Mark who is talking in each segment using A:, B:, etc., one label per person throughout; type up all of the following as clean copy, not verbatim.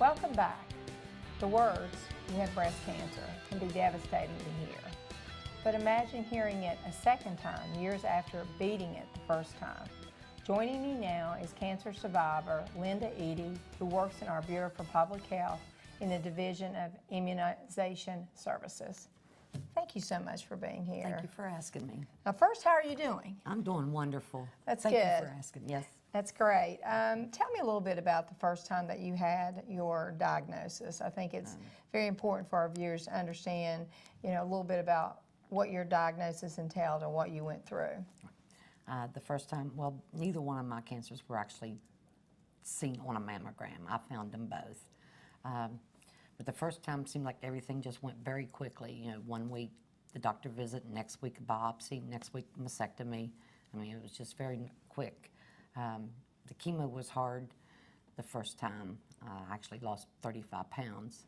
A: Welcome back. The words, "you have breast cancer," can be devastating to hear. But imagine hearing it a second time, years after beating it the first time. Joining me now is cancer survivor Linda Eddy, who works in our Bureau for Public Health in the Division of Immunization Services. Thank you so much for being here.
B: Thank you for asking me.
A: Now first, how are you doing?
B: I'm doing wonderful.
A: That's
B: Thank
A: good.
B: you for asking, yes.
A: That's great. Tell me a little bit about the first time that you had your diagnosis. I think it's very important for our viewers to understand, a little bit about what your diagnosis entailed and what you went through.
B: The first time, well, neither one of my cancers were actually seen on a mammogram. I found them both. But the first time seemed like everything just went very quickly. 1 week the doctor visit, next week a biopsy, next week mastectomy. I mean, it was just very quick. The chemo was hard the first time. I actually lost 35 pounds.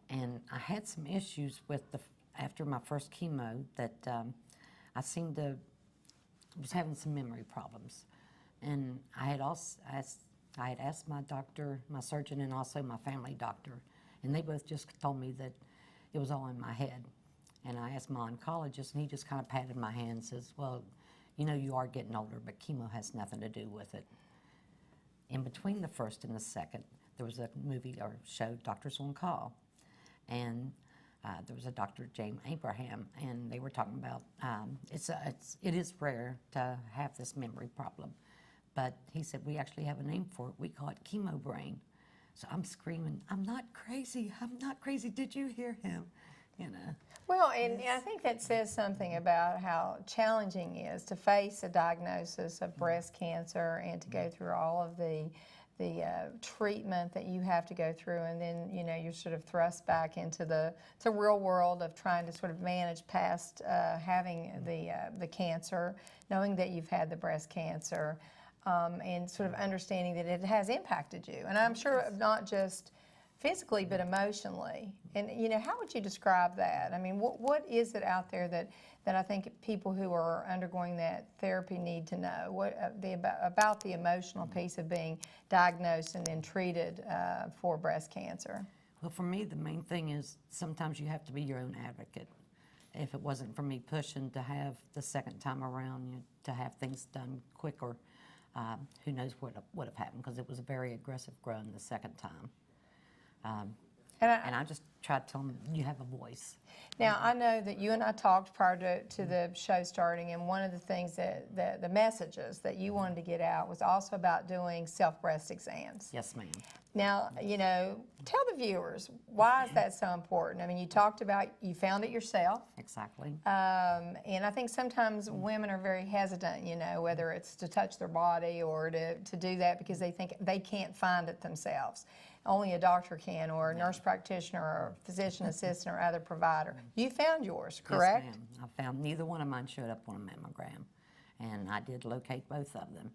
B: And I had some issues with after my first chemo that I was having some memory problems. And I had asked my doctor, my surgeon, and also my family doctor, and they both just told me that it was all in my head. And I asked my oncologist, and he just kind of patted my hand and says, well, you are getting older, but chemo has nothing to do with it. In between the first and the second, there was a movie or show, Doctors on Call, and there was a Dr. James Abraham, and they were talking about it is rare to have this memory problem, but he said we actually have a name for it. We call it chemo brain. So I'm screaming, I'm not crazy. I'm not crazy. Did you hear him?
A: Well, and I think that says something about how challenging it is to face a diagnosis of breast cancer and to go through all of the treatment that you have to go through, and then you're sort of thrust back into the real world of trying to sort of manage past having the cancer, knowing that you've had the breast cancer, and sort of understanding that it has impacted you. And I'm sure not just physically, but emotionally. And how would you describe that? I mean, what is it out there that I think people who are undergoing that therapy need to know? About the emotional piece of being diagnosed and then treated for breast cancer?
B: Well, for me, the main thing is sometimes you have to be your own advocate. If it wasn't for me pushing to have the second time around, to have things done quicker, who knows what would have happened, because it was a very aggressive growing the second time. And I just tried to tell them, you have a voice.
A: Now, I know that you and I talked prior to the show starting, and one of the things that the messages that you wanted to get out was also about doing self-breast exams.
B: Yes, ma'am.
A: Now, tell the viewers, why is that so important? I mean, you talked about you found it yourself.
B: Exactly.
A: And I think sometimes women are very hesitant, whether it's to touch their body or to do that because they think they can't find it themselves. Only a doctor can, or a nurse practitioner, or a physician assistant, or other provider. You found yours, correct?
B: Yes, ma'am. I found neither one of mine showed up on a mammogram, and I did locate both of them.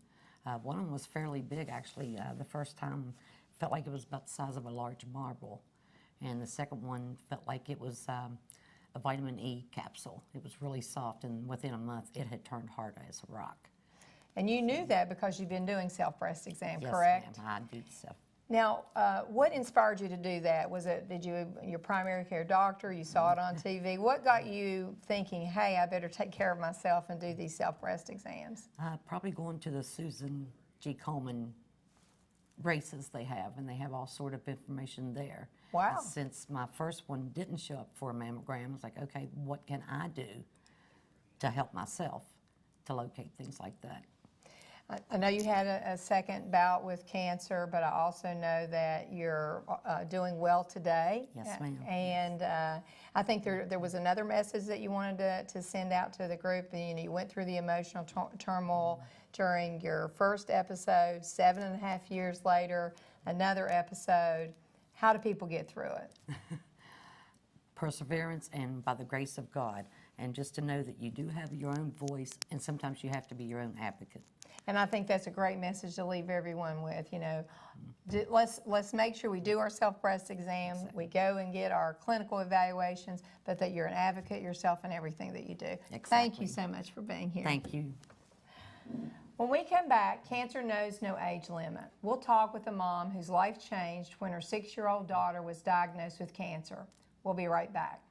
B: One of them was fairly big, actually. The first time felt like it was about the size of a large marble, and the second one felt like it was a vitamin E capsule. It was really soft, and within a month, it had turned hard as a rock.
A: And you knew that because you've been doing self-breast exam, correct?
B: Yes, ma'am. I do self.
A: Now, what inspired you to do that? Did your primary care doctor, you saw it on TV? What got you thinking, hey, I better take care of myself and do these self-breast exams?
B: Probably going to the Susan G. Komen races they have, and they have all sort of information there.
A: Wow.
B: And since my first one didn't show up for a mammogram, I was like, okay, what can I do to help myself to locate things like that?
A: I know you had a second bout with cancer, but I also know that you're doing well today.
B: Yes, ma'am.
A: And I think there was another message that you wanted to send out to the group. You went through the emotional turmoil during your first episode, 7.5 years later, another episode. How do people get through it?
B: Perseverance and by the grace of God, and just to know that you do have your own voice, and sometimes you have to be your own advocate.
A: And I think that's a great message to leave everyone with. Let's make sure we do our self-breast exam, we go and get our clinical evaluations, but that you're an advocate yourself in everything that you do.
B: Exactly.
A: Thank you so much for being here.
B: Thank you.
A: When we come back, cancer knows no age limit. We'll talk with a mom whose life changed when her 6-year-old daughter was diagnosed with cancer. We'll be right back.